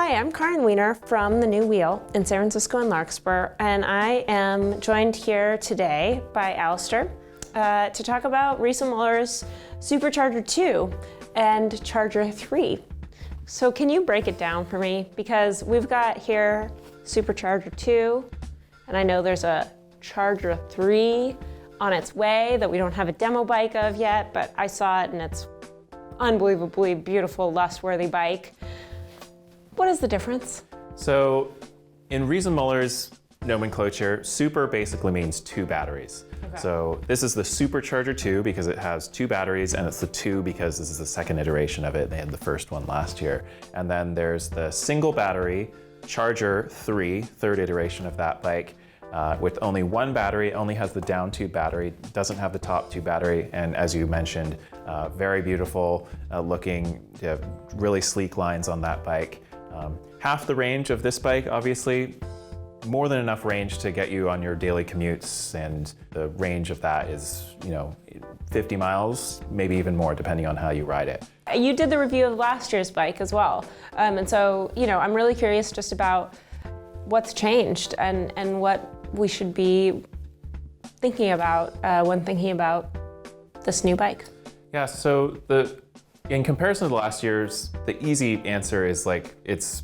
Hi, I'm Karin Wiener from The New Wheel in San Francisco and Larkspur, and I am joined here today by Alistair to talk about Rieselmüller's Supercharger2 and Charger3. So can you break it down for me? Because we've got here Supercharger2, and I know there's a Charger3 on its way that we don't have a demo bike of yet, but I saw it and it's unbelievably beautiful, lust-worthy bike. What is the difference? So in Rieselmüller's nomenclature, super basically means two batteries. Okay. So this is the Supercharger2 because it has two batteries, and it's the 2 because this is the second iteration of it. They had the first one last year. And then there's the single battery Charger3, third iteration of that bike, with only one battery, only has the down tube battery, doesn't have the top tube battery, and as you mentioned, very beautiful looking, really sleek lines on that bike. Half the range of this bike, obviously, more than enough range to get you on your daily commutes, and the range of that is, 50 miles, maybe even more, depending on how you ride it. You did the review of last year's bike as well, and so, I'm really curious just about what's changed and what we should be thinking about when thinking about this new bike. Yeah, so in comparison to last year's, the easy answer is it's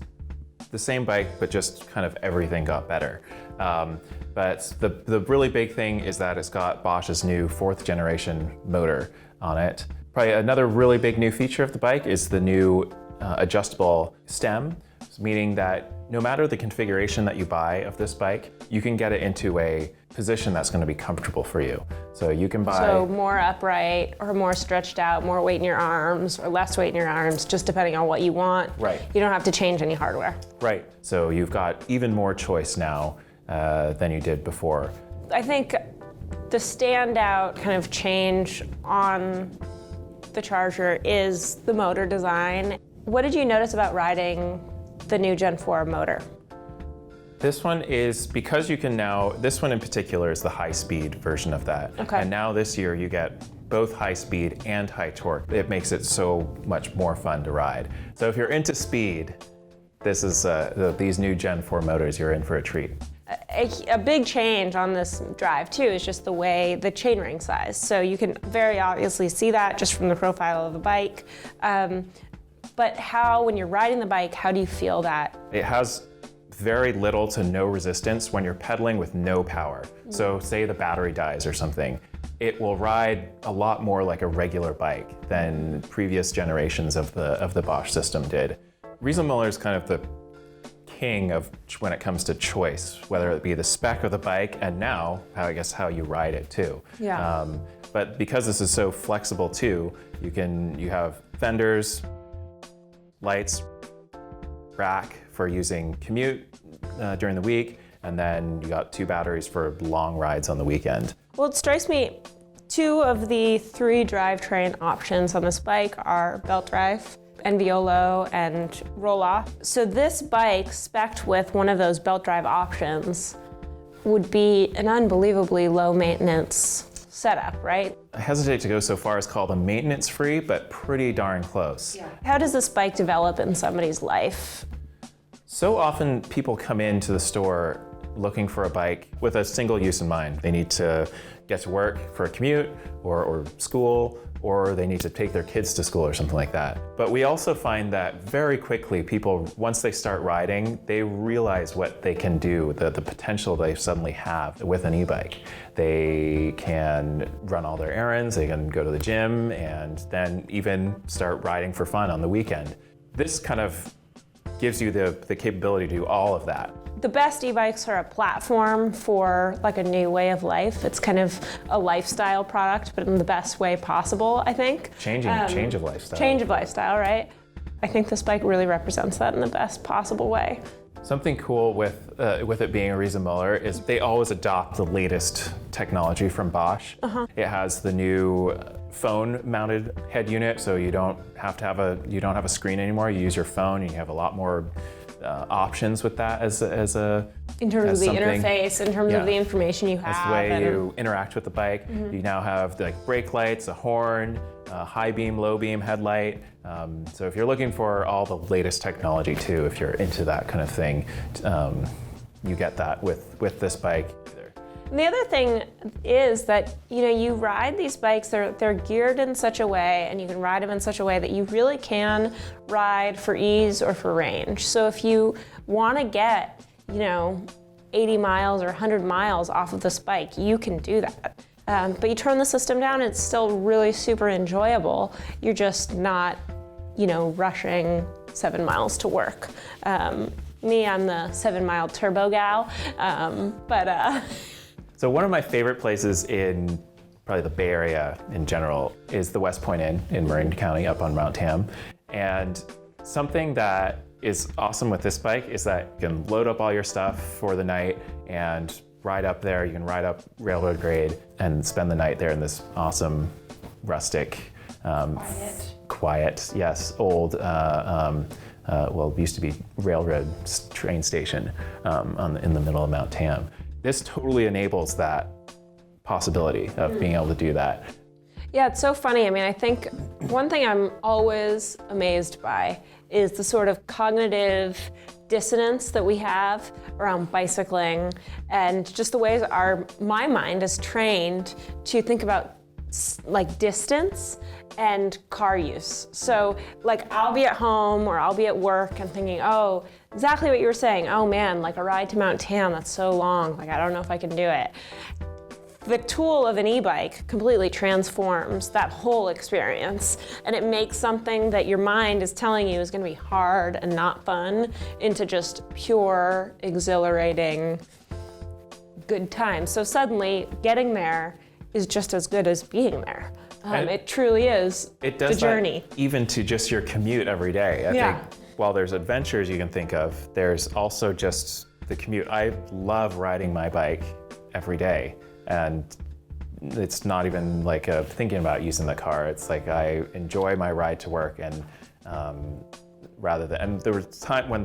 the same bike, but just kind of everything got better. But the really big thing is that it's got Bosch's new 4th generation motor on it. Probably another really big new feature of the bike is the new adjustable stem, meaning that no matter the configuration that you buy of this bike, you can get it into a position that's going to be comfortable for you. So you can buy... So more upright or more stretched out, more weight in your arms or less weight in your arms, just depending on what you want. Right. You don't have to change any hardware. Right. So you've got even more choice now than you did before. I think the standout kind of change on the Charger is the motor design. What did you notice about riding the new Gen 4 motor? This one is, because you can now, this one in particular is the high-speed version of that. Okay. And now this year you get both high speed and high torque. It makes it so much more fun to ride. So if you're into speed, this is these new Gen 4 motors, you're in for a treat. A big change on this drive too is just the way the chainring size. So you can very obviously see that just from the profile of the bike. But when you're riding the bike, how do you feel that? It has very little to no resistance when you're pedaling with no power. So say the battery dies or something, it will ride a lot more like a regular bike than previous generations of the Bosch system did. Rieselmüller is kind of the king of when it comes to choice, whether it be the spec of the bike and now, I guess, how you ride it too. Yeah. But because this is so flexible too, you have fenders, lights, rack for using commute during the week, and then you got 2 batteries for long rides on the weekend. Well, it strikes me 2 of the 3 drivetrain options on this bike are belt drive, NVOLO, and roll-off. So this bike, spec'd with one of those belt drive options, would be an unbelievably low maintenance setup, right? I hesitate to go so far as call them maintenance-free, but pretty darn close. Yeah. How does this bike develop in somebody's life? So often people come into the store looking for a bike with a single use in mind. They need to get to work for a commute or school, or they need to take their kids to school or something like that. But we also find that very quickly people, once they start riding, they realize what they can do, the potential they suddenly have with an e-bike. They can run all their errands, they can go to the gym, and then even start riding for fun on the weekend. This kind of gives you the capability to do all of that. The best e-bikes are a platform for like a new way of life. It's kind of a lifestyle product, but in the best way possible, I think. Change of lifestyle. Change of lifestyle, right? I think this bike really represents that in the best possible way. Something cool with it being a Rieselmüller is they always adopt the latest technology from Bosch. It has the new phone-mounted head unit, so you don't have a screen anymore. You use your phone, and you have a lot more options with that as a in terms of the something. interface, in terms of the information you That's have. the way you interact with the bike. You now have like brake lights, a horn, a high beam, low beam headlight. So if you're looking for all the latest technology too, if you're into that kind of thing, you get that with this bike. And the other thing is that, you know, you ride these bikes, they're geared in such a way, and you can ride them in such a way that you really can ride for ease or for range. So if you want to get, you know, 80 miles or 100 miles off of this bike, you can do that. But you turn the system down, it's still really super enjoyable. You're just not, you know, rushing 7 miles to work. Me, I'm the 7-mile turbo gal, So one of my favorite places in probably the Bay Area in general is the West Point Inn in Marin County up on Mount Tam. And something that is awesome with this bike is that you can load up all your stuff for the night and ride up there. You can ride up railroad grade and spend the night there in this awesome rustic, quiet, yes, old, well, it used to be railroad train station in the middle of Mount Tam. This totally enables that possibility of being able to do that. Yeah, it's so funny. I mean, I think one thing I'm always amazed by is the sort of cognitive dissonance that we have around bicycling, and just the ways my mind is trained to think about like distance and car use. So like I'll be at home or I'll be at work and thinking, oh, exactly what you were saying. Oh man, like a ride to Mount Tam, that's so long. Like I don't know if I can do it. The tool of an e-bike completely transforms that whole experience, and it makes something that your mind is telling you is going to be hard and not fun into just pure, exhilarating, good time. So suddenly getting there is just as good as being there. It truly is the journey. That even to just your commute every day. I think while there's adventures you can think of, there's also just the commute. I love riding my bike every day, and it's not even like thinking about using the car. It's like I enjoy my ride to work, and and there were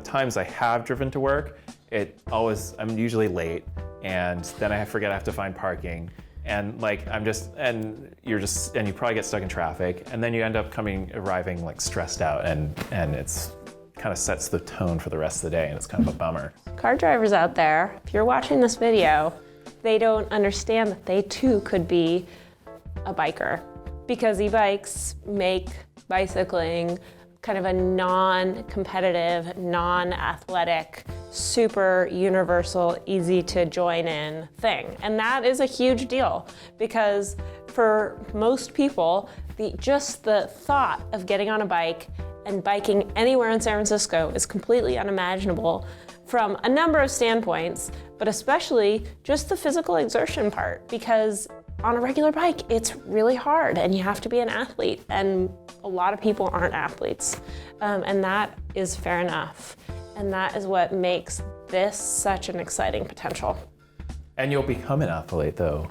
times I have driven to work, I'm usually late, and then I forget I have to find parking. And like you probably get stuck in traffic, and then you end up arriving like stressed out, and it's kind of sets the tone for the rest of the day, and it's kind of a bummer. Car drivers out there, if you're watching this video, they don't understand that they too could be a biker, because e-bikes make bicycling kind of a non-competitive, non-athletic, super universal, easy to join in thing. And that is a huge deal, because for most people, just the thought of getting on a bike and biking anywhere in San Francisco is completely unimaginable from a number of standpoints, but especially just the physical exertion part, because on a regular bike, it's really hard and you have to be an athlete, and a lot of people aren't athletes. And that is fair enough. And that is what makes this such an exciting potential. And you'll become an athlete though,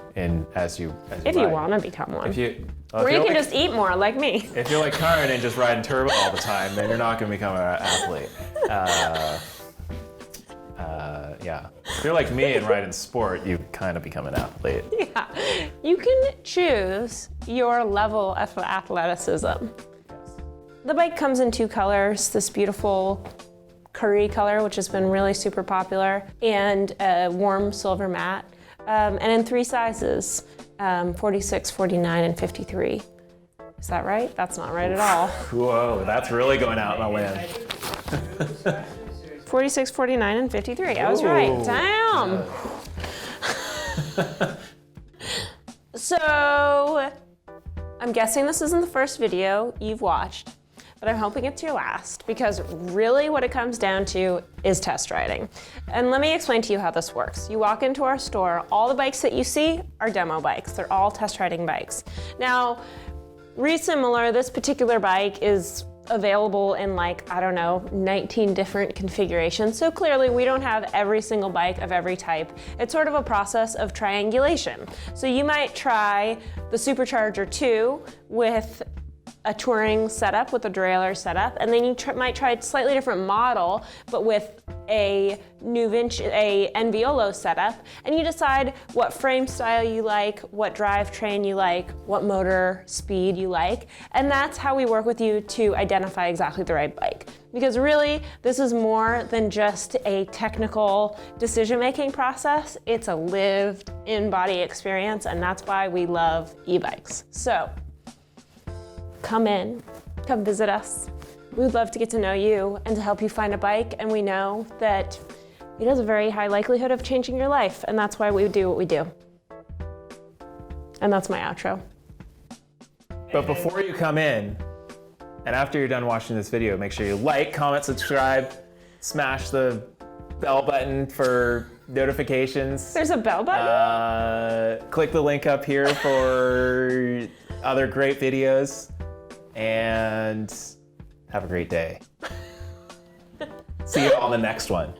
as you if you want to become one. Or you can just eat more like me. If you're like Karen and just riding turbo all the time, then you're not going to become an athlete. Yeah. If you're like me and riding sport, you kind of become an athlete. Yeah. You can choose your level of athleticism. Yes. The bike comes in 2 colors, this beautiful curry color, which has been really super popular, and a warm silver matte, and in 3 sizes, 46, 49, and 53. Is that right? That's not right at all. Whoa, that's really going out on a limb. 46, 49, and 53. I was right. Damn. So, I'm guessing this isn't the first video you've watched, but I'm hoping it's your last, because really what it comes down to is test riding. And let me explain to you how this works. You walk into our store, all the bikes that you see are demo bikes. They're all test riding bikes. Now, Resimilar, this particular bike is available in 19 different configurations. So clearly we don't have every single bike of every type. It's sort of a process of triangulation. So you might try the Supercharger 2 with a touring setup with a derailleur setup, and then you might try a slightly different model, but with a new NVOLO setup, and you decide what frame style you like, what drivetrain you like, what motor speed you like, and that's how we work with you to identify exactly the right bike. Because really, this is more than just a technical decision-making process, it's a lived in-body experience, and that's why we love e-bikes. So, come visit us. We'd love to get to know you and to help you find a bike, and we know that it has a very high likelihood of changing your life, and that's why we do what we do. And that's my outro. But before you come in, and after you're done watching this video, make sure you like, comment, subscribe, smash the bell button for notifications. There's a bell button? Click the link up here for other great videos, and have a great day. See you all in the next one.